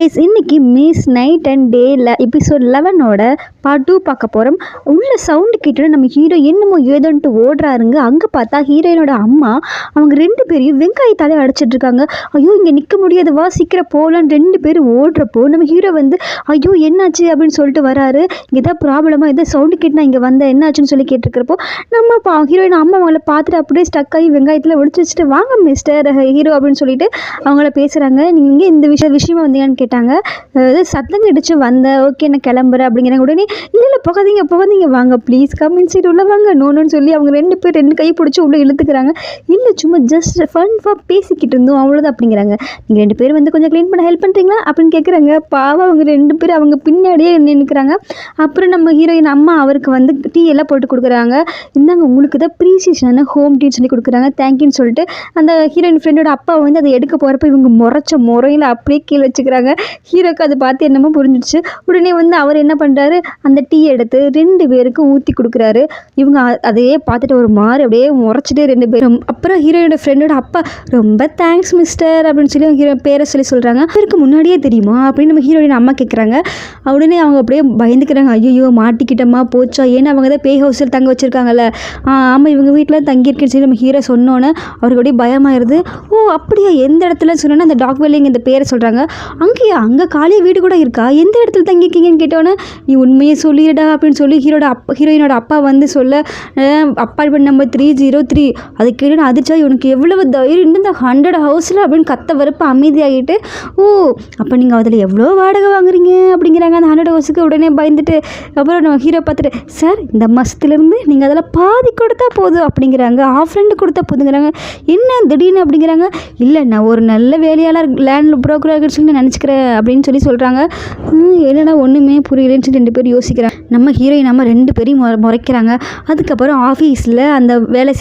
இன்னைக்கு miss night and டேல episode 11ஓட part 2 பார்க்க போகிறோம். உள்ள சவுண்டு கேட்டு நம்ம ஹீரோ என்னமோ ஏதோன்ட்டு ஓடுறாருங்க. அங்கே பார்த்தா ஹீரோயினோட அம்மா அவங்க 2 பேரையும் வெங்காயத்தாலே அடிச்சிட்டு இருக்காங்க. ஐயோ இங்கே நிற்க முடியாது, வா சீக்கிரம் போகலான்னு 2 பேரும் ஓடுறப்போ நம்ம ஹீரோ வந்து ஐயோ என்னாச்சு அப்படின்னு சொல்லிட்டு வராரு. இங்கே தான் ப்ராப்ளமாக எதாவது சவுண்டு கேட்டு நான் இங்கே வந்தேன் என்னாச்சுன்னு சொல்லி கேட்டிருக்கிறப்போ நம்ம ஹீரோயின் அம்மா அவங்கள பார்த்துட்டு அப்படியே ஸ்டக் ஆகி வெங்காயத்தில் ஒழிச்சு வச்சுட்டு வாங்க மிஸ்டர் ஹீரோ அப்படின்னு சொல்லிட்டு அவங்கள பேசுகிறாங்க. நீங்கள் இந்த விஷயமா வந்தீங்கன்னு கேட்டாங்க. சத்தம் கிடிச்சு வந்தேன், ஓகே நான் கிளம்புறேன் அப்படிங்கிறாங்க. உடனே இல்லை போகாதீங்க வாங்க ப்ளீஸ் கம் இன்சைட் உள்ள வாங்க நோன்னு சொல்லி அவங்க 2 பேர் 2 கை பிடிச்சி உள்ளே இழுத்துக்கிறாங்க. இல்லை சும்மா ஜஸ்ட் ஃபன்ஃபாக பேசிக்கிட்டு இருந்தோம் அவ்வளோதான் அப்படிங்கிறாங்க. நீங்கள் 2 பேர் வந்து கொஞ்சம் க்ளீன் பண்ண ஹெல்ப் பண்ணுறீங்களா அப்படின்னு கேட்குறாங்க. பாவம் அவங்க 2 பேர் அவங்க பின்னாடியே நின்றுக்கிறாங்க. அப்புறம் நம்ம ஹீரோயின் அம்மா அவருக்கு வந்து டீ எல்லாம் போட்டு கொடுக்குறாங்க. இந்தாங்க உங்களுக்கு தான் ப்ரீசியஸான ஹோம் டீன்னு சொல்லி கொடுக்குறாங்க, தேங்க்யூன்னு சொல்லிட்டு அந்த ஹீரோயின் ஃப்ரெண்டோட அப்பா வந்து அதை எடுக்க போகிறப்ப இவங்க முறையில் அப்படியே கீழே வச்சுக்கிறாங்க. ஹீரோக்கு அதை பார்த்து என்னமோ புரிஞ்சிடுச்சு. உடனே வந்து அவர் என்ன பண்ணுறாரு, அந்த டீ எடுத்து 2 பேருக்கும் ஊற்றி கொடுக்குறாரு. இவங்க அதையே பார்த்துட்டு ஒரு மாதிரி அப்படியே முறைச்சிட்டு 2 பேரும். அப்புறம் ஹீரோயோட ஃப்ரெண்டோட அப்பா ரொம்ப தேங்க்ஸ் மிஸ்டர் அப்படின்னு சொல்லி ஹீரோ பேரை சொல்கிறாங்க. இவருக்கு முன்னாடியே தெரியுமா அப்படின்னு நம்ம ஹீரோயின் அம்மா கேட்குறாங்க. உடனே அவங்க அப்படியே பயந்துக்கிறாங்க. ஐயோ மாட்டிக்கிட்டமா போச்சா, ஏன்னா அவங்க தான் பேய் ஹவுஸில் தங்க வச்சுருக்காங்கல்ல. ஆமாம் இவங்க வீட்டில் தங்கியிருக்குன்னு சொல்லி நம்ம ஹீரோ சொன்னோன்னே அவருக்கு அப்படியே பயமாயிருது. ஓ அப்படியா, எந்த இடத்துல சொன்னோன்னா அந்த டாக் வெல்லிங் இந்த பேரை சொல்கிறாங்க. அங்கே காலியாக வீடு கூட இருக்கா, எந்த இடத்துல தங்கியிருக்கீங்கன்னு கேட்டோன்னே நீ உண்மையை சொல்லிடுடா அப்படின்னு சொல்லி ஹீரோயினோட அப்பா வந்து சொல்ல அப்பார்ட்மெண்ட் நம்பர் 303 அது கேட்டு அதிர்ச்சா இவனுக்கு எவ்வளவு தைரியம் இந்த 100 ஹவுஸில் அப்படின்னு கத்த வரப்ப அமைதியாகிட்டு ஓ அப்போ நீங்கள் அதில் எவ்வளோ வாடகை வாங்குறீங்க அப்படிங்கிறாங்க அந்த 100 ஹவுஸுக்கு. உடனே பயந்துட்டு அப்புறம் நம்ம ஹீரோ பார்த்துட்டு சார் இந்த மாதத்துலேருந்து நீங்கள் அதில் பாதி கொடுத்தா போதும் அப்படிங்கிறாங்க, ½ கொடுத்தா போதுங்கிறாங்க. என்ன திடீர்னு அப்படிங்கிறாங்க. இல்லை நான் ஒரு நல்ல வேலையாளர் லேண்ட் புரோக்கராக சொல்லி நினச்சிக்கிறேன் அப்படின்னு சொல்லி சொல்கிறாங்க. என்னடா ஒன்றுமே புரியலன்னு சொல்லி 2 பேர் யோசிக்கிறாங்க. நம்ம ஹீரோயின் நம்ம 2 பேரையும் முறைக்கிறாங்க. அதுக்கப்புறம் ஆஃபீஸில் அந்த வேலை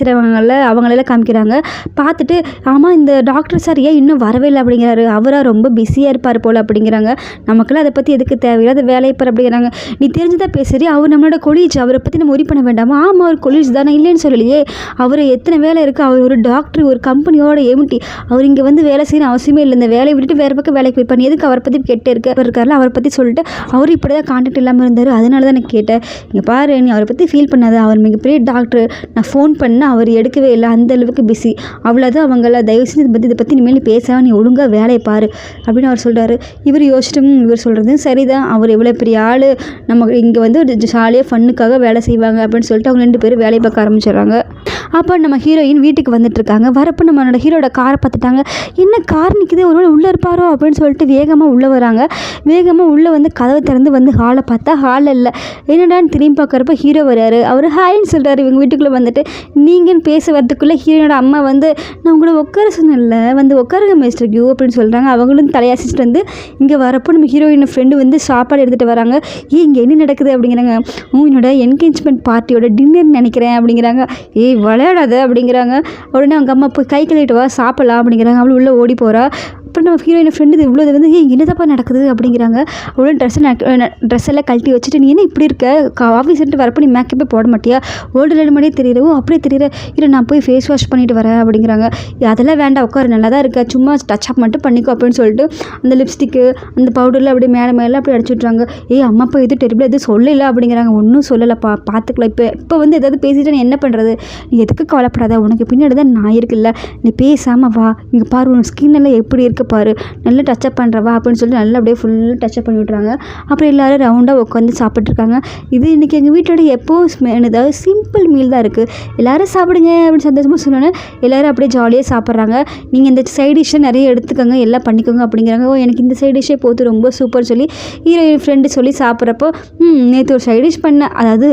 அவங்களெல்லாம் காமிக்கிறாங்க. பார்த்துட்டு ஆமாம் இந்த டாக்டர் சார் ஏன் இன்னும் வரவே இல்லை அப்படிங்கிறாரு, அவராக ரொம்ப பிஸியாக இருப்பார் போல் அப்படிங்கிறாங்க. நமக்குலாம் அதை பற்றி எதுக்கு தேவையில்லாத வேலைப்பார் அப்படிங்கிறாங்க. நீ தெரிஞ்சுதான் பேசுறீ, அவர் நம்மளோட கொலீஜ், அவரை பற்றி நம்ம ஒரி பண்ண வேண்டாமா. ஆமாம் அவர் கொலீஜ் தானே, இல்லைன்னு சொல்லலையே, அவர் எத்தனை வேலை இருக்குது, அவர் ஒரு டாக்டர், ஒரு கம்பெனியோட எம்டி, அவர் இங்கே வந்து வேலை செய்யணும் அவசியமே இல்லை, இந்த வேலையை விட்டுட்டு வேறு பக்கம் வேலைக்கு போய் பண்ணி எதுக்கு அவரை பற்றி இருக்காருல அவரை பற்றி சொல்லிட்டு அவர் இப்படி தான் கான்டாக்ட் இல்லாமல் இருந்தார், அதனால தான் நான் கேட்டேன். இங்கே பாரு நீ அவரை பற்றி ஃபீல் பண்ணாத, அவர் மிகப்பெரிய டாக்டர், நான் ஃபோன் பண்ணால் அவர் எடுக்கவே இல்லை, அந்த அளவுக்கு பிஸி, அவ்வளோதான் அவங்கள தயவு செஞ்சு இதை பற்றி இனிமேல் பேசாமல் நீ ஒழுங்காக வேலையை பாரு அப்படின்னு அவர் சொல்கிறாரு. இவர் யோசிச்சுட்டு இவர் சொல்கிறது சரிதான், அவர் எவ்வளோ பெரிய ஆள், நம்ம இங்கே வந்து ஒரு ஜாலியாக ஃபன்னுக்காக வேலை செய்வாங்க அப்படின்னு சொல்லிட்டு அவங்க 2 பேரும் வேலையை பார்க்க ஆரம்பிச்சிடுறாங்க. அப்போ நம்ம ஹீரோயின் வீட்டுக்கு வந்துட்டு இருக்காங்க. வரப்போ நம்மளோட ஹீரோட காரை பார்த்துட்டாங்க. என்ன கார் நிற்குது, ஒருவேளை உள்ளே இருப்பாரோ அப்படின்னு சொல்லிட்டு வேகமாக உள்ளே வராங்க. வேகமாக உள்ளே வந்து கதவை திறந்து வந்து ஹாலை பார்த்தா ஹாலில் இல்லை. என்னடான்னு திரும்பி பார்க்குறப்ப ஹீரோ வராரு. அவர் ஹாய்ன்னு சொல்கிறாரு. இவங்க வீட்டுக்குள்ளே வந்துட்டு நீங்கன்னு பேச வரதுக்குள்ளே ஹீரோனோட அம்மா வந்து நான் உங்களை உட்கார சொன்னல வந்து உட்காருங்க மிஸ்டர் கியூ அப்படின்னு சொல்கிறாங்க. அவங்களும் தலையாசிட்டு வந்து இங்கே வரப்போ நம்ம ஹீரோயின் ஃப்ரெண்டு வந்து சாப்பாடு எடுத்துகிட்டு வராங்க. இங்கே என்ன நடக்குது அப்படிங்கிறாங்க. என்னோட என்கேஜ்மெண்ட் பார்ட்டியோட டின்னர் நினைக்கிறேன் அப்படிங்கிறாங்க. விளையாடாத அப்படிங்கிறாங்க. உடனே அவங்க அம்மா போய் கை கழுவிட்டு வா சாப்பிடலாம் அப்படிங்கிறாங்க. அவளும் உள்ளே ஓடி போகிறா. அப்புறம் நம்ம ஹீரோயின் ஃப்ரெண்டு இவ்வளோ வந்து என்னதாப்பா நடக்குது அப்படிங்கிறாங்க. அவ்வளோ ட்ரெஸ் எல்லாம் கழட்டி வச்சுட்டு நீ என்ன இப்படி இருக்க, ஆஃபீஸ் சென்ட்டு வரப்போ நீ மேக்கப்பே போட மாட்டியா, ஓல்டு ரெண்டு மணியே தெரியறவோ அப்படியே தெரியற, இல்லை நான் போய் ஃபேஸ் வாஷ் பண்ணிட்டு வரேன் அப்படிங்கிறாங்க. அதெல்லாம் வேண்டாம் உட்காரு, நல்லா தான் இருக்கா, சும்மா டச் அப் மட்டும் பண்ணிக்கோ அப்படின்னு சொல்லிட்டு அந்த லிப்ஸ்டிக்கு அந்த பவுடரில் அப்படியே மேலே அப்படி அடிச்சு விட்றாங்க. அம்மா அப்பா எதுவும் டெரிபிள் எதுவும் சொல்லலை அப்படிங்கிறாங்க. ஒன்றும் சொல்லலைப்பா, பார்த்துக்கலாம், இப்போ வந்து எதாவது பேசிட்டு நீ என்ன பண்ணுறது, நீ எதுக்கு கவலைப்படாத, உனக்கு பின்னாடி தான் நான் இருக்குல்ல, நீ பேசாமல் வா, இங்கே பாரு உன் ஸ்கின் எல்லாம் எப்படி இருக்கு பாரு, நல்லா டச்சப் பண்ணுறவா அப்படின்னு சொல்லிட்டு நல்லா அப்படியே ஃபுல்லாக டச்சப் பண்ணி விட்றாங்க. அப்புறம் எல்லோரும் ரவுண்டாக உட்காந்து சாப்பிட்ருக்காங்க. இது இன்றைக்கி எங்கள் வீட்டோட எப்போவும் ஏதாவது சிம்பிள் மீல் தான் இருக்குது, எல்லோரும் சாப்பிடுங்க அப்படின்னு சந்தோஷமாக சொன்னோன்னே எல்லோரும் அப்படியே ஜாலியாக சாப்பிட்றாங்க. நீங்கள் இந்த சைட் டிஷ்ஷை நிறைய எடுத்துக்கோங்க, எல்லாம் பண்ணிக்கோங்க அப்படிங்கிறாங்க. எனக்கு இந்த சைட் டிஷ்ஷே போது ரொம்ப சூப்பர் சொல்லி ஹீரோயின் ஃப்ரெண்டு சொல்லி சாப்பிட்றப்போ நேற்று ஒரு சைட் டிஷ் பண்ணேன், அதாவது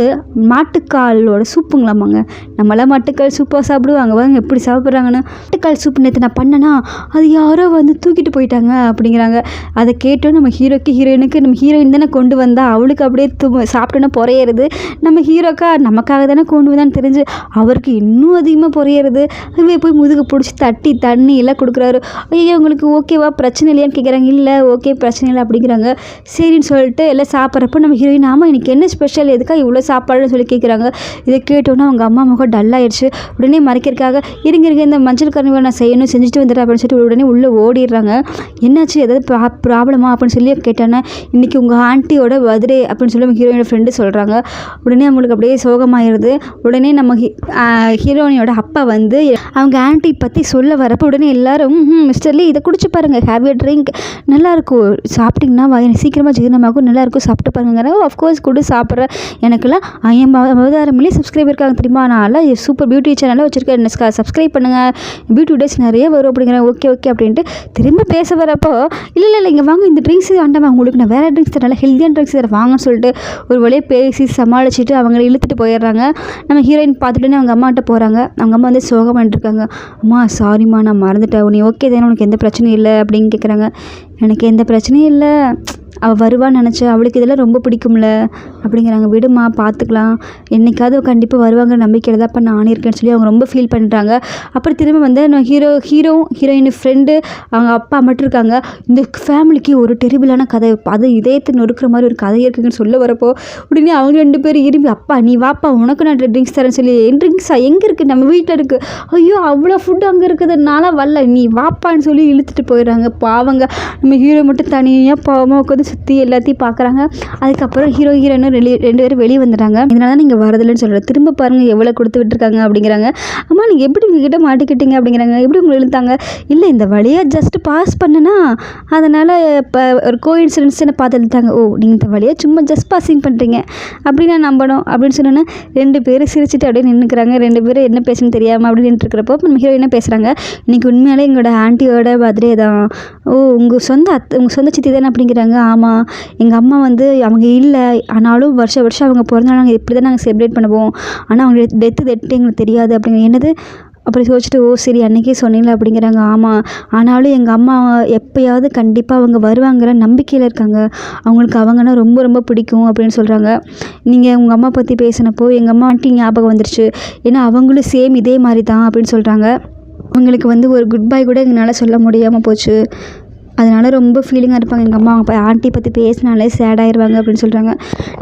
மாட்டுக்காலோட சூப்புங்களாமாங்க. நம்மளாம் மாட்டுக்கால் சூப்பாக சாப்பிடுவாங்க, வாங்க எப்படி சாப்பிட்றாங்கன்னு. மாட்டுக்கால் சூப்பு நேற்று நான் பண்ணேன்னா அது யாரோ வந்து தூக்கிட்டு போயிட்டாங்க அப்படிங்கிறாங்க. அதை கேட்டோம் நம்ம ஹீரோயினுக்கு நம்ம ஹீரோயின் தானே கொண்டு வந்தா, அவளுக்கு அப்படியே சாப்பிட்டோன்னா பொறையிறது. நம்ம ஹீரோக்கா நமக்காக தானே கொண்டு வந்தான்னு தெரிஞ்சு அவருக்கு இன்னும் அதிகமாக பொறையிறது. அதுவே போய் முதுகு பிடிச்சி தட்டி தண்ணி எல்லாம் கொடுக்குறாரு. ஐயோ உங்களுக்கு ஓகேவா, பிரச்சனை இல்லையான்னு கேட்குறாங்க. இல்லை ஓகே பிரச்சனை இல்லை அப்படிங்கிறாங்க. சரின்னு சொல்லிட்டு எல்லாம் சாப்பிட்றப்போ நம்ம ஹீரோயின் ஆமாம் இன்னைக்கு என்ன ஸ்பெஷல், எதுக்காக இவ்வளோ சாப்பாடுன்னு சொல்லி கேட்குறாங்க. இதை கேட்டோன்னா அவங்க அம்மா முகம் டல்லாகிடுச்சு. உடனே மறைக்கிறதுக்காக இருங்க இந்த மஞ்சள் கருவை நான் செய்யணும் செஞ்சுட்டு வந்துடுறேன் அப்படின்னு சொல்லிட்டு உடனே உள்ளே ஓடிடுறாங்க. கேட்டுடுறாங்க. என்னாச்சு, ஏதாவது ப்ராப்ளமா அப்படின்னு சொல்லி கேட்டானே, இன்றைக்கி உங்கள் ஆண்டியோட பர்த்டே அப்படின்னு சொல்லி ஹீரோயினோட ஃப்ரெண்டு சொல்கிறாங்க. உடனே அவங்களுக்கு அப்படியே சோகமாயிருது. உடனே நம்ம ஹீரோயினோட அப்பா வந்து அவங்க ஆண்டி பற்றி சொல்ல வரப்போ உடனே எல்லாரும் மிஸ்டர்லி இதை குடிச்சு பாருங்கள், ஹேவ் எ ட்ரிங்க், நல்லாயிருக்கும், சாப்பிட்டிங்கன்னா சீக்கிரமாக ஜீரணமாகும், நல்லாயிருக்கும், சாப்பிட்டு பாருங்கிறாங்க. ஆஃப்கோர்ஸ் கூட சாப்பிட்ற எனக்குலாம் 50,000 மில்லியன் சப்ஸ்கிரைபர் இருக்காங்க தெரியுமா, நான் சூப்பர் பியூட்டி சேனலாக வச்சுருக்கேன், சப்ஸ்கிரைப் பண்ணுங்கள், பியூட்டி டேஸ் நிறைய வரும் அப்படிங்கிறேன். ஓகே ஓகே அப்படின்ட்டு திரும்ப பேச வரப்போ இல்லை இங்கே வாங்க, இந்த ட்ரிங்க்ஸ் ஆண்டாமா, உங்களுக்கு நான் வேறு ட்ரிங்க்ஸ் தரேன், ஹெல்த்தியான ட்ரிங்க்ஸ் தரேன் வாங்கன்னு சொல்லிட்டு ஒரு வழியாக பேசி சமாளிச்சுட்டு அவங்கள இழுத்துட்டு போயிடுறாங்க. நம்ம ஹீரோயின் பார்த்துட்டுன்னு அவங்க அம்மாட்ட போகிறாங்க. அவங்க அம்மா வந்து சோகமாகிட்டு இருக்காங்க. அம்மா சாரிம்மா, நான் மறந்துட்டேன், நீ ஓகே தானே, உனக்கு எந்த பிரச்சனையும் இல்லை அப்படின்னு கேட்குறாங்க. எனக்கு எந்த பிரச்சனையும் இல்லை, அவள் வருவான்னு நினச்சேன், அவளுக்கு இதெல்லாம் ரொம்ப பிடிக்கும்ல அப்படிங்கிறாங்க. விடுமா பார்த்துக்கலாம், என்றைக்காவது கண்டிப்பாக வருவாங்க நம்பிக்கையில் தான் அப்போ நானே இருக்கேன்னு சொல்லி அவங்க ரொம்ப ஃபீல் பண்ணுறாங்க. அப்புறம் திரும்ப வந்து ஹீரோயின் ஃப்ரெண்டு அவங்க அப்பா மட்டும் இருக்காங்க. இந்த ஃபேமிலிக்கு ஒரு டெரிபிளான கதை, அது இதயத்தை நொறுக்கிற மாதிரி ஒரு கதை இருக்குதுன்னு சொல்ல வரப்போ உடனே அவங்க 2 பேரும் இரும்பி, அப்பா நீ வாப்பா, உனக்கு நான் ட்ரிங்க்ஸ் தரேன்னு சொல்லி, என் ட்ரிங்க்ஸா எங்கே இருக்குது, நம்ம வீட்டில் இருக்குது, ஐயோ அவ்வளோ ஃபுட்டு அங்கே இருக்குதுனால வரல, நீ வாப்பான்னு சொல்லி இழுத்துட்டு போயிடுறாங்க. பாவங்க நம்ம ஹீரோ மட்டும் தனியாக பாவமாக உட்காந்து சுற்றி எல்லாத்தையும் பார்க்குறாங்க. அதுக்கப்புறம் ஹீரோயினும் 2 பேரும் வெளியே வந்துட்டாங்க. இதனால தான் நீங்கள் வரதில்லைன்னு சொல்கிறேன், திரும்ப பாருங்கள் எவ்வளோ கொடுத்து விட்டுருக்காங்க அப்படிங்கிறாங்க. அம்மா நீங்கள் எப்படி உங்ககிட்ட மாட்டிக்கிட்டீங்க அப்படிங்கிறாங்க. எப்படி உங்களை இழுத்தாங்க, இல்லை இந்த வழியாக ஜஸ்ட் பாஸ் பண்ணுனா அதனால் இப்போ ஒரு கோஇன்சிடென்ஸ் என்ன பார்த்து இழுத்தாங்க. ஓ நீங்கள் இந்த வழியாக சும்மா ஜஸ்ட் பாஸிங் பண்ணுறீங்க அப்படி நான் நம்பணும் அப்படின்னு சொன்னோன்னே 2 பேரும் சிரிச்சுட்டு அப்படியே நின்றுக்கிறாங்க. 2 பேரும் என்ன பேசுன்னு தெரியாமல் அப்படி நின்றுருக்கிறப்போ நம்ம ஹீரோயினா பேசுகிறாங்க. இன்றைக்கி உண்மையாலே எங்களோட ஆண்டியோட பர்த்டே தான். ஓ உங்கள் சொந்த சித்தி தானே அப்படிங்கிறாங்க. ஆமாம், எங்கள் அம்மா வந்து அவங்க இல்லை, ஆனாலும் வருஷம் அவங்க பிறந்தநாள் நாங்கள் இப்படி தான் நாங்கள் செலிப்ரேட் பண்ணுவோம், ஆனால் அவங்க டெத்து எங்களுக்கு தெரியாது அப்படிங்கிற. என்னது அப்படி யோசிச்சுட்டு, ஓ சரி அன்றைக்கே சொன்னீங்களா அப்படிங்கிறாங்க. ஆமாம், ஆனாலும் எங்கள் அம்மா எப்போயாவது கண்டிப்பாக அவங்க வருவாங்கிற நம்பிக்கையில் இருக்காங்க, அவங்களுக்கு அவங்கன்னா ரொம்ப ரொம்ப பிடிக்கும் அப்படின்னு சொல்கிறாங்க. நீங்கள் உங்கள் அம்மா பற்றி பேசினப்போ எங்கள் அம்மா ஆண்டி ஞாபகம் வந்துருச்சு, ஏன்னா அவங்களும் சேம் இதே மாதிரி தான் அப்படின்னு சொல்கிறாங்க. அவங்களுக்கு வந்து ஒரு குட் பை கூட எங்களால் சொல்ல முடியாமல் போச்சு, அதனால் ரொம்ப ஃபீலிங்காக இருப்பாங்க. எங்கள் அம்மா அவங்க ஆண்டி பற்றி பேசினாலே சேட் ஆயிடுவாங்க அப்படின்னு சொல்கிறாங்க.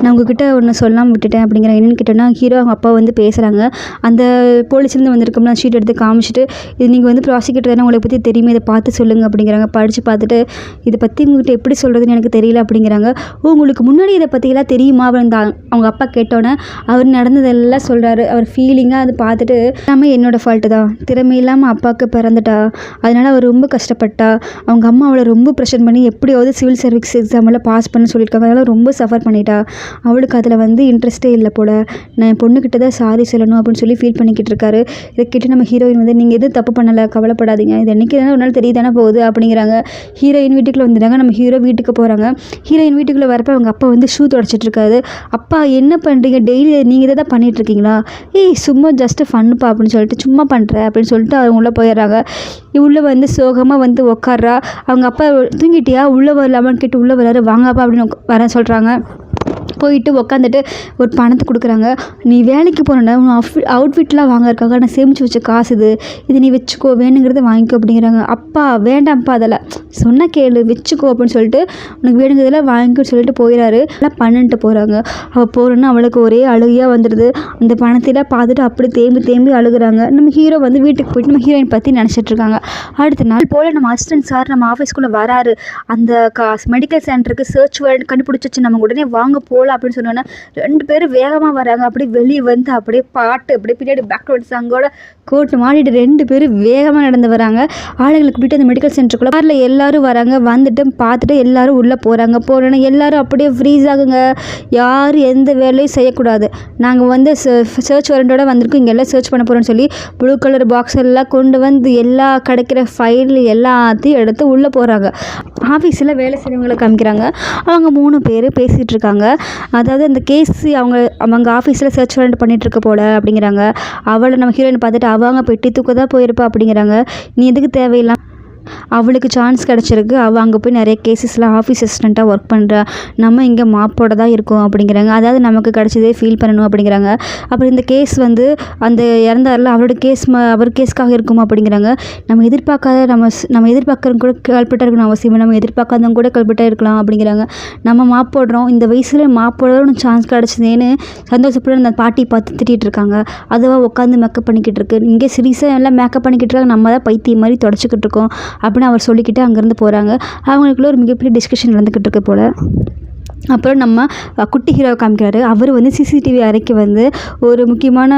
நான் உங்ககிட்ட ஒன்று சொல்லாமல் விட்டுட்டேன் அப்படிங்கிற. என்னென்னு கேட்டோன்னா ஹீரோ அவங்க அப்பா வந்து பேசுகிறாங்க. அந்த போலீஸ்லேருந்து வந்திருக்கோம்னா ஷீட் எடுத்து காமிச்சிட்டு, இது நீங்கள் வந்து ப்ராசிக்யூட்டர் தானே, உங்களை பற்றி தெரியுமே, இதை பார்த்து சொல்லுங்கள் அப்படிங்கிறாங்க. படித்து பார்த்துட்டு இதை பற்றி உங்கள்கிட்ட எப்படி சொல்கிறதுன்னு எனக்கு தெரியல அப்படிங்கிறாங்க. ஓ உங்களுக்கு முன்னாடி இதை பற்றியெல்லாம் தெரியுமா அப்படின்னு அவங்க அப்பா கேட்டோன்னே அவர் நடந்ததெல்லாம் சொல்கிறாரு. அவர் ஃபீலிங்காக அதை பார்த்துட்டு, எல்லாமே என்னோடய ஃபால்ட்டு தான், திறமை இல்லாமல் அப்பாவுக்கு பிறந்துட்டா, அதனால் அவர் ரொம்ப கஷ்டப்பட்டா, அவங்க அம்மா அவளை ரொம்ப ப்ரெஷர் பண்ணி எப்படியாவது சிவில் சர்வீஸ் எக்ஸாமில் பாஸ் பண்ண சொல்லியிருக்காங்க, அதனால் ரொம்ப சஃபர் பண்ணிட்டா, அவளுக்கு அதில் வந்து இன்ட்ரெஸ்ட்டே இல்லை போல், நான் என் பொண்ணுக்கிட்ட தான் சாரி சொல்லணும் அப்படின்னு சொல்லி ஃபீல் பண்ணிக்கிட்டு இருக்காரு. இதை கேட்டு நம்ம ஹீரோயின் வந்து, நீங்கள் எதுவும் தப்பு பண்ணலை, கவலைப்படாதீங்க, இது என்றைக்கு தானே ஒரு நாள் தெரியுதானே போகுது அப்படிங்கிறாங்க. ஹீரோயின் வீட்டுக்குள்ளே வந்துட்டாங்க. நம்ம ஹீரோ வீட்டுக்கு போகிறாங்க. ஹீரோயின் வீட்டுக்குள்ளே வரப்போ அவங்க அப்பா வந்து ஷூ தொடச்சிட்டு இருக்காரு. அப்பா என்ன பண்ணுறீங்க, டெய்லி நீங்கள் இதை தான் பண்ணிகிட்ருக்கீங்களா, ஏய் சும்மா ஜஸ்ட்டு ஃபன்னுப்பா அப்படின்னு சொல்லிட்டு சும்மா பண்ணுறேன் அப்படின்னு சொல்லிட்டு அவங்க உள்ளே போயிடுறாங்க. உள்ளே வந்து சோகமாக வந்து உட்கார்றா. அவங்க அப்பா தூங்கிட்டியா, உள்ளே வரலாமான்னு கேட்டு உள்ளே வராரு. வாங்கப்பா அப்படின்னு வர சொல்கிறாங்க. போயிட்டு உக்காந்துட்டு ஒரு பணத்தை கொடுக்குறாங்க. நீ வேலைக்கு போனேன்னா உன் அவுட்ஃபிட்லாம் வாங்கறதுக்காக நான் சேமித்து வச்ச காசு இது நீ வச்சுக்கோ, வேணுங்கிறத வாங்கிக்கோ அப்படிங்கிறாங்க. அப்பா வேண்டாம்ப்பா, அதெல்லாம் சொன்ன கேளு, வச்சுக்கோ அப்படின்னு சொல்லிட்டு உனக்கு வேணுங்கிறதெல்லாம் வாங்கிக்கோன்னு சொல்லிட்டு போயிடாரு. எல்லாம் பண்ணிட்டு போகிறாங்க. அவள் போகிறோன்னா அவளுக்கு ஒரே அழுகையாக வந்துடுது. அந்த பணத்தையெல்லாம் பார்த்துட்டு அப்படி தேம்பி அழுகுறாங்க. நம்ம ஹீரோ வந்து வீட்டுக்கு போயிட்டு நம்ம ஹீரோயின் பற்றி நினச்சிட்டு இருக்காங்க. அடுத்த நாள் போல் நம்ம அசிஸ்டன்ட் சார் நம்ம ஆஃபீஸ்க்குள்ளே வராரு. அந்த மெடிக்கல் சென்டருக்கு சர்ச் வேர்டு கண்டுபிடிச்சிச்சு, நம்ம உடனே வாங்க போகலாம் அப்படின்னு சொன்னோன்னா 2 பேரும் வேகமாக வராங்க. அப்படியே வெளியே வந்து அப்படியே பாட்டு அப்படியே பின்னாடி பேக்ரவுண்ட் சாங்கோட கோட்டு மாட்டிட்டு 2 பேரும் வேகமாக நடந்து வராங்க. ஆளுங்களுக்கு கூட்டிட்டு அந்த மெடிக்கல் சென்டருக்குள்ளே காரில் எல்லோரும் வராங்க. வந்துட்டு பார்த்துட்டு எல்லோரும் உள்ளே போகிறோன்னா எல்லோரும் அப்படியே ஃப்ரீஸ் ஆகுங்க. யாரும் எந்த வேலையும் செய்யக்கூடாது, நாங்கள் வந்து சர்ச் வாரண்டோட வந்திருக்கோம், இங்கே எல்லாம் சர்ச் பண்ண போகிறோன்னு சொல்லி ப்ளூ கலர் பாக்ஸ் எல்லாம் கொண்டு வந்து எல்லா கிடைக்கிற ஃபைல் எல்லாத்தையும் எடுத்து உள்ளே போகிறாங்க. ஆஃபீஸில் வேலை செய்கிறவங்களை காமிக்கிறாங்க. அவங்க 3 பேர் பேசிகிட்டு இருக்காங்க. அதாவது அந்த கேஸ் அவங்க ஆஃபீஸில் சர்ச் வாரண்ட் பண்ணிகிட்ருக்க போல அப்படிங்கிறாங்க. அவளை நம்ம ஹீரோயின் பார்த்துட்டு அவங்க பெட்டி தூக்க தான் போயிருப்பா அப்படிங்கிறாங்க. நீ எதுக்கு தேவையில்லாம், அவளுக்கு சான்ஸ் கிடச்சிருக்கு, அவள் அங்கே போய் நிறைய கேசஸ்லாம் ஆஃபீஸ் அசிஸ்டண்ட்டாக ஒர்க் பண்ணுறா, நம்ம இங்கே மாப்போட தான் இருக்கோம் அப்படிங்கிறாங்க. அதாவது நமக்கு கிடச்சதே ஃபீல் பண்ணணும் அப்படிங்கிறாங்க. அப்புறம் இந்த கேஸ் வந்து அந்த இறந்தாரில் அவரோட கேஸ் அவர் கேஸ்க்காக இருக்கும் அப்படிங்கிறாங்க. நம்ம எதிர்பார்க்குறவங்க கூட கல்பிட்டாக இருக்கணும் அவசியம், நம்ம எதிர்பார்க்காதவங்க கூட கல்பிட்டாக இருக்கலாம் அப்படிங்கிறாங்க. நம்ம மாப்போடுறோம், இந்த வயசில் மாப்போட சான்ஸ் கிடச்சதேன்னு சந்தோஷப்பட அந்த பாட்டி பார்த்து திட்டிகிட்டு இருக்காங்க. அதுவாக உட்காந்து மேக்கப் பண்ணிக்கிட்டு இருக்கு. இங்கே சீரியஸாக எல்லாம் மேக்கப் பண்ணிக்கிட்டு இருக்காங்க, நம்ம தான் பைத்தியம் மாதிரி தொடச்சிக்கிட்டு இருக்கோம். அப்படின்னு அவர் சொல்லிக்கிட்டு அங்கேருந்து போகிறாங்க. அவங்களுக்குள்ள ஒரு மிகப்பெரிய டிஸ்கஷன் நடந்துக்கிட்டு இருக்கு போல். அப்புறம் நம்ம குட்டி ஹீரோவை காமிக்கிறாரு. அவர் வந்து சிசிடிவி அறைக்கு வந்து ஒரு முக்கியமான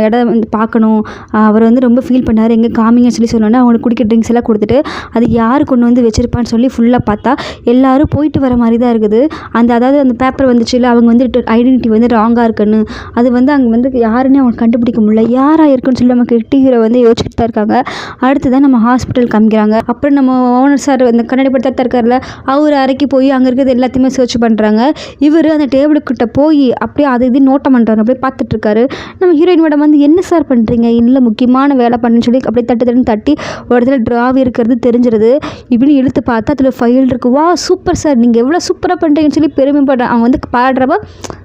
இடம் வந்து பார்க்கணும். அவர் வந்து ரொம்ப ஃபீல் பண்ணார். எங்கே காமிங்கன்னு சொன்னோன்னே அவங்களுக்கு குடிக்க ட்ரிங்க்ஸ் எல்லாம் கொடுத்துட்டு அது யார் கொண்டு வந்து வச்சுருப்பான்னு சொல்லி ஃபுல்லாக பார்த்தா எல்லோரும் போயிட்டு வர மாதிரி தான் இருக்குது. அதாவது அந்த பேப்பர் வந்துச்சு இல்லை, அவங்க வந்து ஐடென்டிட்டி வந்து ராங்காக இருக்குன்னு அது வந்து அங்கே வந்து யாருன்னே அவங்க கண்டுபிடிக்க முடியல. யாராக இருக்குன்னு சொல்லி நம்ம குட்டி ஹீரோ வந்து யோசிச்சுட்டு தான் இருக்காங்க. அடுத்து தான் நம்ம ஹாஸ்பிட்டல் காமிக்கிறாங்க. அப்புறம் நம்ம ஓனர் சார் அந்த கண்ணாடி படுத்தா இருக்கார்ல, அவர் அறைக்கு போய் அங்கே இருக்கிறது எல்லாத்தையுமே சர்ச் பண்ணுறாங்க. இவர் அந்த டேபிளுக்கிட்ட போய் அப்படியே அது இது நோட்டம் பண்ணுறாரு. அப்படியே பார்த்துட்டு இருக்காரு. நம்ம ஹீரோயின் மேடம் வந்து என்ன சார் பண்ணுறீங்க, இல்லை முக்கியமான வேலை பண்ணுன்னு சொல்லி அப்படியே தட்டி ஒரு இடத்துல ட்ராவ் இருக்கிறது தெரிஞ்சிருது. இப்படின்னு இழுத்து பார்த்தா அதில் ஃபைல் இருக்குது. வா சூப்பர் சார், நீங்கள் எவ்வளோ சூப்பராக பண்ணுறீங்கன்னு சொல்லி பெருமைப்படுறேன். அவங்க வந்து பாடுறப்ப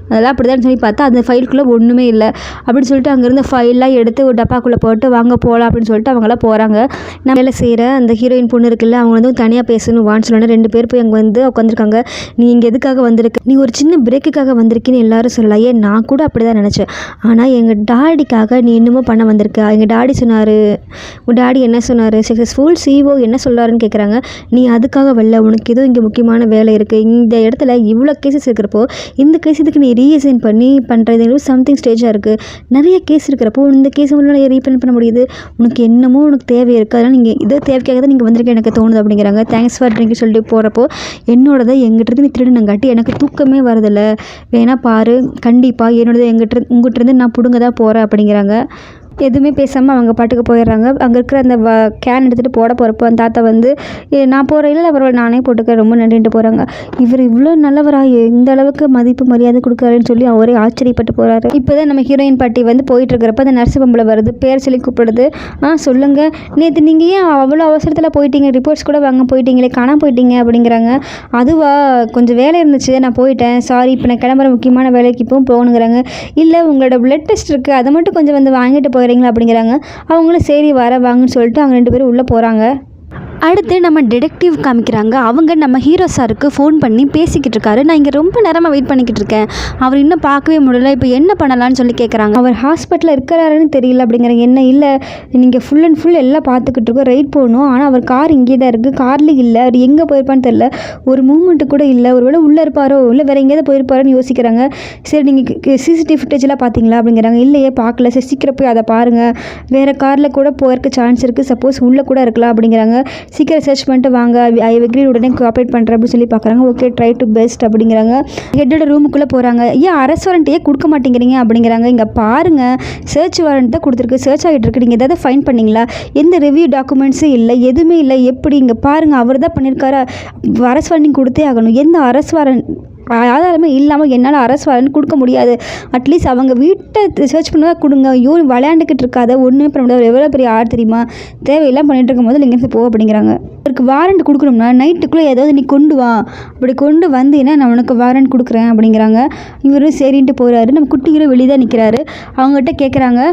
அதெல்லாம் அப்படி தான் சொல்லி பார்த்தா அந்த ஃபைலுக்குள்ளே ஒன்றுமே இல்லை. அப்படின்னு சொல்லிட்டு அங்கேருந்து ஃபைல்லாம் எடுத்து ஒரு டப்பாக்குள்ளே போட்டு வாங்க போகலாம் அப்படின்னு சொல்லிட்டு அவங்களாம் போகிறாங்க. நம்ம வேலை செய்கிற அந்த ஹீரோயின் பொண்ணு இருக்குல்ல, அவங்க வந்து தனியாக பேசணும் வான்னு சொன்னோன்னே 2 பேர் போய் அங்கே வந்து உட்காந்துருக்காங்க. நீ இங்கே எதுக்காக வந்திருக்கு, நீ ஒரு சின்ன பிரேக்குக்காக வந்திருக்கேன்னு எல்லாரும் சொல்லலாம். ஏன் நான் கூட அப்படி தான் நினச்சேன். ஆனால் எங்கள் டாடிக்காக நீ இன்னமும் பண்ண வந்திருக்க. எங்கள் டாடி சொன்னார். உன் டாடி என்ன சொன்னார், சக்ஸஸ்ஃபுல் சிஓ என்ன சொல்கிறாருன்னு கேட்குறாங்க. நீ அதுக்காக வரல, உனக்கு ஏதோ இங்கே முக்கியமான வேலை இருக்குது. இந்த இடத்துல இவ்வளோ கேசஸ் இருக்கிறப்போ இந்த கேஸ் இதுக்கு நீ ரீசைன் பண்ணுறது சம்திங் ஸ்டேஜாக இருக்குது. நிறைய கேஸ் இருக்கிறப்போ இந்த கேஸ் உங்களால் ரீஃபைன் பண்ண முடியுது. உனக்கு என்னமோ உனக்கு தேவை இருக்குது, அதனால் நீங்கள் இதோ தேவைக்காக தான் நீங்கள் வந்திருக்க எனக்கு தோணுது அப்படிங்கிறாங்க. தேங்க்ஸ் ஃபார் ட்ரிங்க் சொல்லிட்டு போகிறப்போ என்னோடதை எங்கிட்ட நீ திருடுனங்காட்டி எனக்கு தூக்கமே வரதில்ல, வேணா பாரு, கண்டிப்பாக என்னோடது உங்கள்கிட்ட நான் பிடுங்க தான் போகிறேன் அப்படிங்கிறாங்க. எதுவுமே பேசாமல் அவங்க பாட்டுக்கு போயிடுறாங்க. அங்கே இருக்கிற அந்த கேன் எடுத்துகிட்டு போட போகிறப்போ அந்த தாத்தா வந்து நான் போகிறேன், இல்லை அவரோட நானே போட்டுக்க, ரொம்ப நன்றிட்டு போகிறாங்க. இவர் இவ்வளோ நல்லவரா, இந்த அளவுக்கு மதிப்பு மரியாதை கொடுக்குறாருன்னு சொல்லி அவரே ஆச்சரியப்பட்டு போகிறாரு. இப்போ தான் நம்ம ஹீரோயின் பாட்டி வந்து போயிட்டுருக்கிறப்ப அந்த நர்ஸு பொம்பளை வருது, பேர் சொல்லி கூப்பிடுது. சொல்லுங்கள், நேற்று நீங்கள் ஏன் அவ்வளோ அவசரத்தில் போயிட்டீங்க, ரிப்போர்ட்ஸ் கூட வாங்க போயிட்டீங்களே, காணாமல் போயிட்டீங்க அப்படிங்கிறாங்க. அதுவா, கொஞ்சம் வேலை இருந்துச்சு, நான் போயிட்டேன், சாரி, இப்போ நான் கிளம்புற முக்கியமான வேலைக்கு இப்போவும் போகணுங்கிறாங்க. இல்லை உங்களோட பிளட் டெஸ்ட் இருக்குது, அதை மட்டும் கொஞ்சம் வந்து வாங்கிட்டு போகிறீங்களா அப்படிங்கிறாங்க. அவங்களும் சரி வர வாங்கன்னு சொல்லிட்டு அவங்க 2 பேரும் உள்ளே போகிறாங்க. அடுத்து நம்ம டிடெக்டிவ் காமிக்கிறாங்க. அவங்க நம்ம ஹீரோ சாருக்கு ஃபோன் பண்ணி பேசிக்கிட்டு இருக்காரு. நான் இங்கே ரொம்ப நேரமாக வெயிட் பண்ணிக்கிட்டு இருக்கேன், அவர் இன்னும் பார்க்கவே முடியல, இப்போ என்ன பண்ணலான்னு சொல்லி கேட்குறாங்க. அவர் ஹாஸ்பிட்டலில் இருக்கிறாருன்னு தெரியல அப்படிங்கிறாங்க. என்ன இல்லை, நீங்கள் ஃபுல் அண்ட் ஃபுல் எல்லாம் பார்த்துக்கிட்டு இருக்கோம், ரைட் போகணும், ஆனால் அவர் கார் இங்கே தான் இருக்குது, கார்லேயும் இல்லை, அவர் எங்கே போயிருப்பான்னு தெரியல, ஒரு மூமெண்ட்டு கூட இல்லை, ஒருவேளை உள்ளே இருப்பாரோ இல்லை வேறு எங்கேயாவது போயிருப்பாரோன்னு யோசிக்கிறாங்க. சரி நீங்கள் சிசிடிவி ஃபுட்டேஜெலாம் பார்த்தீங்களா அப்படிங்கிறாங்க. இல்லையே பார்க்கல. சரி சீக்கிரம் போய் அதை பாருங்கள், வேறு காரில் கூட போயிருக்க சான்ஸ் இருக்குது, சப்போஸ் உள்ளே கூட இருக்கலாம் அப்படிங்கிறாங்க. சீக்கிரம் சர்ச் பண்ணிட்டு வாங்க, ஐ அக்ரி, உடனே கோஆப்ரேட் பண்ணுறேன் அப்படின்னு சொல்லி பார்க்குறாங்க. ஓகே, ட்ரை டு பெஸ்ட் அப்படிங்கிறாங்க. ஹெட்டோட ரூமுக்குள்ளே போகிறாங்க. ஏன் அரெஸ்ட் வாரண்ட் ஏன் கொடுக்க மாட்டேங்கிறீங்க அப்படிங்கிறாங்க. இங்கே பாருங்கள், சர்ச் வாரண்ட் தான் கொடுத்துருக்கு, சர்ச் ஆகிட்டு இருக்கு, நீங்கள் எதாவது ஃபைன் பண்ணிங்களா, எந்த ரிவ்யூ டாக்குமெண்ட்ஸும் இல்லை, எதுவுமே இல்லை, எப்படி இங்கே பாருங்கள், அவர் தான் பண்ணியிருக்காரு, அரெஸ்ட் வாரண்ட் கொடுத்தே ஆகணும், எந்த அரெஸ்ட் வாரண்ட் ஆதாரமே இல்லாமல் என்னால் அரெஸ்ட் வாரண்ட் கொடுக்க முடியாது, அட்லீஸ்ட் அவங்க வீட்டை சர்ச் பண்ண கொடுங்க, விளையாண்டுக்கிட்டு இருக்காத, ஒன்றுமே பண்ண முடியாது, எவ்வளோ பெரிய ஆள் தெரியுமா, தேவையெல்லாம் பண்ணிட்டு இருக்கும் போது நீங்கள் போ அப்படிங்கிறாங்க. அவருக்கு வாரண்ட் கொடுக்கணும்னா நைட்டுக்குள்ளே ஏதாவது நீ கொண்டு வா, அப்படி கொண்டு வந்தீங்கன்னா நான் உனக்கு வாரண்ட் கொடுக்குறேன் அப்படிங்கிறாங்க. இவரும் சரின்ட்டு போகிறாரு. நம்ம குட்டி ஹீரோ வெளியே தான் நிற்கிறாரு. அவங்ககிட்ட கேட்குறாங்க.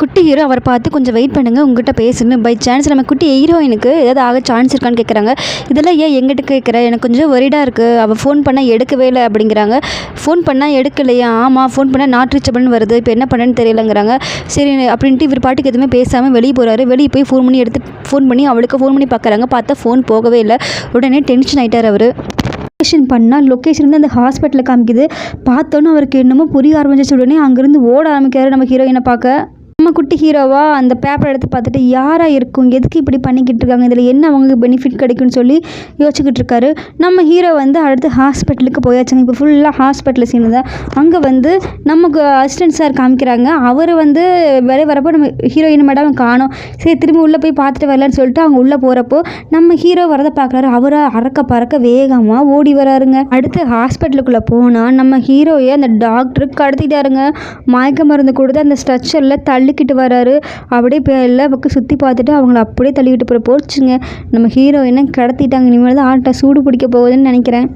குட்டி ஹீரோ அவரை பார்த்து கொஞ்சம் வெயிட் பண்ணுங்கள், உங்கள்கிட்ட பேசணும், பை சான்ஸ் நம்ம குட்டி ஹீரோயினுக்கு ஏதாவது ஆக சான்ஸ் இருக்கான்னு கேட்குறாங்க. இதெல்லாம் ஏன் எங்கிட்ட கேட்குற, எனக்கு கொஞ்சம் ஒரிடாக இருக்குது, அவள் ஃபோன் பண்ணால் எடுக்கவே இல்லை அப்படிங்கிறாங்க. ஃபோன் பண்ணால் எடுக்கலையா, ஆமாம் ஃபோன் பண்ணால் நாட் ரீச்சபிள்னு வருது, இப்போ என்ன பண்ணேன்னு தெரியலங்கிறாங்க. சரி அப்படின்ட்டு இவர் பாட்டுக்கு எதுவுமே பேசாமல் வெளியே போகிறாரு. வெளியே போய் ஃபோன் பண்ணி அவளுக்கு ஃபோன் பண்ணி பார்க்குறாங்க. பார்த்தா ஃபோன் போகவே இல்லை. உடனே டென்ஷன் ஆகிட்டார் அவர். லொக்கேஷன் பண்ணால் லொக்கேஷன் வந்து அந்த ஹாஸ்பிட்டலில் காமிக்குது. பார்த்தோன்னே அவருக்கு என்னமோ புரிய ஆரம்பிச்சிச்சு. உடனே அங்கேருந்து ஓட ஆரம்பிக்கிறாரு நம்ம ஹீரோயினை பார்க்க. நம்ம குட்டி ஹீரோவா அந்த பேப்பர் எடுத்து பார்த்துட்டு யாராக இருக்கும், எதுக்கு இப்படி பண்ணிக்கிட்டு இருக்காங்க, இதில் என்ன அவங்களுக்கு பெனிஃபிட் கிடைக்கும்னு சொல்லி யோசிச்சுக்கிட்டு இருக்காரு. நம்ம ஹீரோ வந்து அடுத்து ஹாஸ்பிட்டலுக்கு போயாச்சுங்க. இப்போ ஃபுல்லாக ஹாஸ்பிட்டலில் சீனு தான். அங்கே வந்து நமக்கு அசிஸ்டன்ட் சார் காமிக்கிறாங்க. அவர் வந்து வெளியே வரப்போ நம்ம ஹீரோயின் மேடம் காணோம். சரி திரும்பி உள்ளே போய் பார்த்துட்டு வரலான்னு சொல்லிட்டு அவங்க உள்ளே போகிறப்போ நம்ம ஹீரோ வரதை பார்க்குறாரு. அவரை அறக்க பறக்க வேகமாக ஓடி வராருங்க. அடுத்து ஹாஸ்பிட்டலுக்குள்ளே போனால் நம்ம ஹீரோயை அந்த டாக்டருக்கு கடத்திட்டாருங்க. மயக்க மருந்து கொடுத்து அந்த ஸ்ட்ரெச்சரில் தள்ளிக்கிட்டு வராரு. அப்படியே இப்போ எல்லா பக்கம் சுற்றி பார்த்துட்டு அவங்கள அப்படியே தள்ளிக்கிட்டு போச்சுங்க. நம்ம ஹீரோயினை கடத்திட்டாங்க. இனிமேல் தான் ஆட்டை சூடு பிடிக்க போகுதுன்னு நினைக்கிறேன்.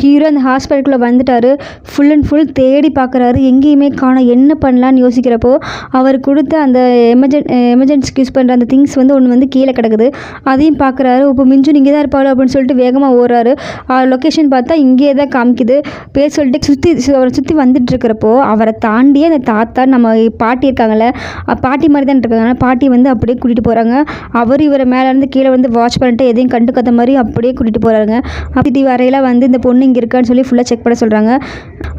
ஹீரோ அந்த ஹாஸ்பிட்டலுக்குள்ளே வந்துட்டார். ஃபுல் அண்ட் ஃபுல் தேடி பார்க்குறாரு, எங்கேயுமே காணோம். என்ன பண்ணலான்னு யோசிக்கிறப்போ அவர் கொடுத்த அந்த எமர்ஜென்சிக்கு யூஸ் பண்ணுற அந்த திங்ஸ் வந்து ஒன்று வந்து கீழே கிடக்குது. அதையும் பார்க்குறாரு. இப்போ மிஞ்சு இங்கே தான் இருப்பாளோ அப்படின்னு சொல்லிட்டு வேகமாக ஓடுறாரு. லொக்கேஷன் பார்த்தா இங்கேயே தான் காமிக்குது. பேர் சொல்லிட்டு அவரை சுற்றி வந்துட்டு இருக்கிறப்போ அவரை தாண்டியே அந்த தாத்தா நம்ம பாட்டி இருக்காங்கல்ல, பாட்டி மாதிரி தான் இருக்காங்க. பாட்டி வந்து அப்படியே கூட்டிகிட்டு போகிறாங்க. அவர் இவரை மேலேருந்து கீழே வந்து வாட்ச் பண்ணிட்டு எதையும் கண்டுக்காத மாதிரி அப்படியே கூட்டிகிட்டு போகிறாங்க. அப்படி வரையில வந்து இந்த பொண்ணு இங்கே இருக்கான்னு சொல்லி ஃபுல்லாக செக் பண்ண சொல்கிறாங்க.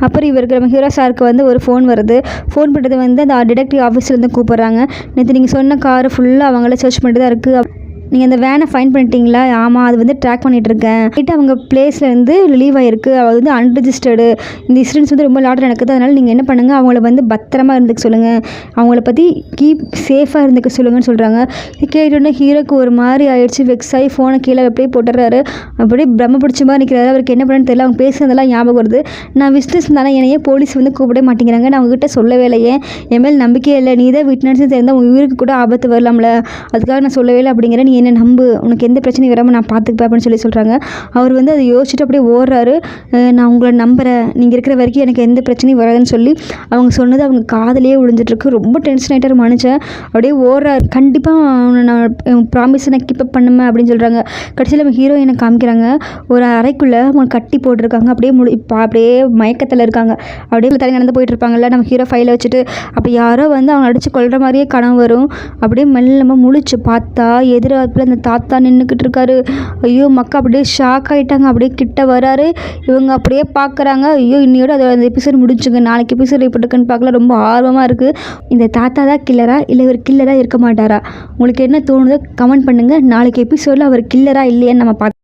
அப்புறம் இவருக்கு நம்ம ஹீரோ சாருக்கு வந்து ஒரு ஃபோன் வருது. ஃபோன் பண்ணுறது வந்து அந்த டிடெக்டிவ் ஆஃபீஸ்லேருந்து கூப்பிட்றாங்க. நேற்று நீங்கள் சொன்ன காரு ஃபுல்லாக அவங்கள சர்ச் பண்ணிட்டு தான் இருக்குது. நீங்கள் அந்த வேனை ஃபைன் பண்ணிட்டீங்களா? ஆமாம், அது வந்து ட்ராக் பண்ணிகிட்ருக்கேன். அவங்க பிளேஸ்லேருந்து ரிலீவ் ஆகிருக்கு. அது வந்து அன்ரிஜிஸ்டர்டு. இந்த இன்சிடென்ட்ஸ் வந்து ரொம்ப லாட் நடக்குது. அதனால் நீங்கள் என்ன பண்ணுங்கள், அவங்கள வந்து பத்திரமா இருந்துக்க சொல்லுங்கள், அவங்கள பற்றி சேஃபாக இருந்துக்க சொல்லுங்கன்னு சொல்கிறாங்க. இது கேட்டோன்னே ஹீரோக்கு ஒரு மாதிரி ஆயிடுச்சு. வெக்ஸ் ஆகி ஃபோனை கீழே அப்படியே போட்டுறாரு. அப்படியே பிரம்ம பிடிச்ச மாதிரி நிற்கிறாரு. அவருக்கு என்ன பண்ணுன்னு தெரியல. அவங்க பேசுனதெல்லாம் ஞாபகம் வருது. நான் விஸ்னஸ் தானே, என்னையே போலீஸ் வந்து கூப்பிட மாட்டேங்கிறாங்க, நான் அவங்ககிட்ட சொல்லவே இல்லையே, என் மேல் நம்பிக்கையே இல்லை, நீ தான் விட்னஸ்ன்னு தெரிந்தால் உங்கள் உயிருக்கு கூட ஆபத்து வரலாம்ல, அதுக்காக நான் சொல்லவே இல்லை அப்படிங்கிற, நீ என்ன நம்பு, உனக்கு எந்த பிரச்சனையும் வராமல் நான் பார்த்துப்பேன் அப்படின்னு சொல்லி சொல்கிறாங்க. அவர் வந்து அதை யோசிச்சுட்டு அப்படியே ஓடுறாரு. நான் உங்களை நம்புகிறேன், நீங்கள் இருக்கிற வரைக்கும் எனக்கு எந்த பிரச்சனையும் வராதுன்னு சொல்லி அவங்க சொன்னது அவங்க காதலையே விழுந்துட்டுருக்கு. ரொம்ப டென்ஷன் ஆகிட்டார் மனுஷன். அப்படியே ஓடுறாரு. கண்டிப்பாக நான் ப்ராமிஸ் நான் கீப் அப் பண்ணுவேன் அப்படின்னு சொல்கிறாங்க. கடைசியில் நம்ம ஹீரோயினை காமிக்கிறாங்க. ஒரு அறைக்குள்ளே அவங்க கட்டி போட்டிருக்காங்க. அப்படியே அப்படியே மயக்கத்தில் இருக்காங்க. அப்படியே தலை நடந்து போயிட்டு இருப்பாங்கல்ல, நம்ம ஹீரோ ஃபைலை வச்சுட்டு அப்போ யாரோ வந்து அவங்க அடித்து கொள்கிற மாதிரியே கனவு வரும். அப்படியே மெல்லமாக முழிச்சு பார்த்தா எதிராப்பில் அந்த தாத்தா நின்றுக்கிட்டு இருக்காரு. ஐயோ, மக்கா அப்படியே ஷாக் ஆகிட்டாங்க. அப்படியே கிட்ட வராரு. இவங்க அப்படியே பார்க்குறாங்க. ஐயோ, இன்னையோட அந்த எபிசோட் முடிஞ்சுங்க, நாளைக்கு எபிசோட் எப்படி இருக்குன்னு பார்க்கல. ரொம்ப ஆர்வமாக இருக்குது. இந்த தாத்தா தான் கில்லரா இல்லை இவர் கில்லராக இருக்க மாட்டாரா? உங்களுக்கு என்ன தோணுதோ கமெண்ட் பண்ணுங்கள். நாளைக்கு எபிசோடில் அவர் கில்லரா இல்லையான்னு நம்ம பார்க்கலாம்.